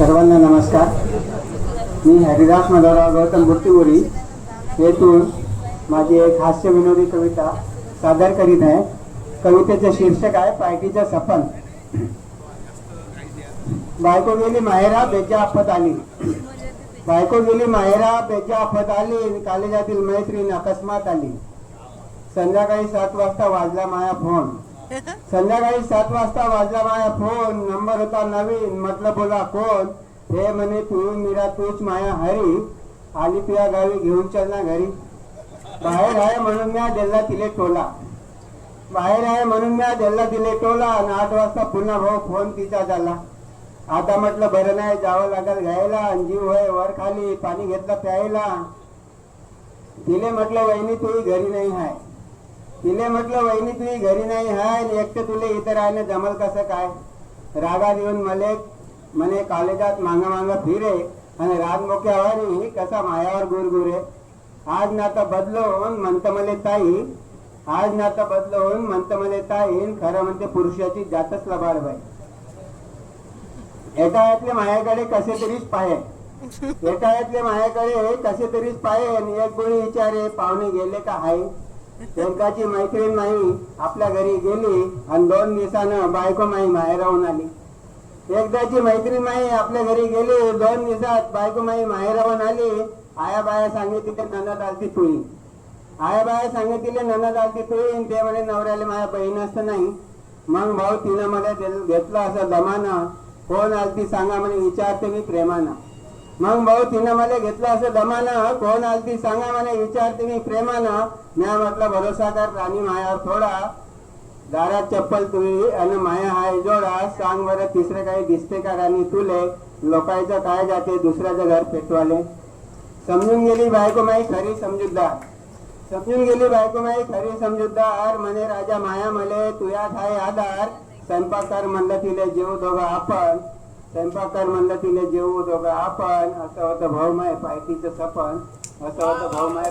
सर्वांना नमस्कार. मी हरिदास मधवराव गौतम बुट्टीबोरी येथून माझी एक हास्य विनोदी कविता सादर करीत आहे. कवितेचे शीर्षक आहे पायटीचं सपन. बायको गेली माहेरा बेजा आफत आली. बायको गेली माहेरा बेजा आफत आली. कॉलेजातील मैत्रीण अकस्मात आली. संध्याकाळी 7 वाजता वाजला माया फोन. संध्याकाळी 7 वाजता वाजला माया फोन. नंबर होता नवीन. म्हटलं बोला कोण. हे म्हणे तू मीरा तूच माया हरी. आली तुझ्या गावी घेऊन चल ना घरी. बाहेर आहे म्हणून म्या दिला तिले टोला. बाहेर आहे म्हणून म्या दिला तिले टोला. आणि 8 वाजता पुन्हा भाऊ फोन तिचा झाला. आता म्हटलं बरं नाही जावं लागल घ्यायला. आणि जीव होय वर खाली पाणी घेतलं प्यायला. तिले म्हटलं वहिनी तुही घरी नाही हाय. तिले म्हटलं वहिनी तुही घरी नाही हाय. एकटे तुले इतर राहणे जमल कसं काय. रागात येऊन मले म्हणे कॉलेजात मांग मांग फिरे. आणि रात मोक्या हवानी कसा मायावर गुरगुरे. आज नातं बदलून म्हणत मले ताई. आज नातं बदलून म्हणत मले ताई. खरं म्हणते पुरुषाची जातच लबाड बाई. एकायतले मायाकडे कसे तरीच पाहे. एकायतले मायाकडे कसे तरीच पाहे. आणि एक गोळी विचारे पाहुणे गेले का हाय. त्यांची मैत्रीण नाही आपल्या घरी गेली. आणि 2 दिवसानं बायको माई माहेराहून आली. एकदाची मैत्रीण माई आपल्या घरी गेली. 2 दिवसात बायको माई माहेराहून आली. आया बाया सांगितले ननद आलती तुई. आया बाया सांगितले ननद आलती तुई. ते म्हणे नवऱ्याला माझ्या बहीण असतं नाही. मग भाऊ तिनं मला घेतलं असं दमानं. कोण आलती सांगा म्हणे विचारते मी प्रेमानं. मग भाऊ तिनं मला घेतलं असं दमानं. कोण आलती सांगा म्हणे विचारते मी प्रेमानं. म्या म्हटलं भरोसा कर राणी मायावर थोडा. दारात चप्पल तुझी आणि माया हाय जोडा. सांग बरं तिसरं काही दिसते का राणी तुले. लोकांचं काय जाते दुसऱ्याचं घर पेटवाले. समजून गेली बायको माई खरी समजूतदार. समजून गेली बायको माई खरी समजूतदार. म्हणे राजा माया मले तुझ्यात हाय आधार. स्वयंपाककार म्हणलं तिले जेव दोघं आपण. स्वयंपाककार म्हणलं तिले जेव दोघं आपण. असं होतं भाऊ माय पायटीचं सपन. असं होतं भाऊ माय.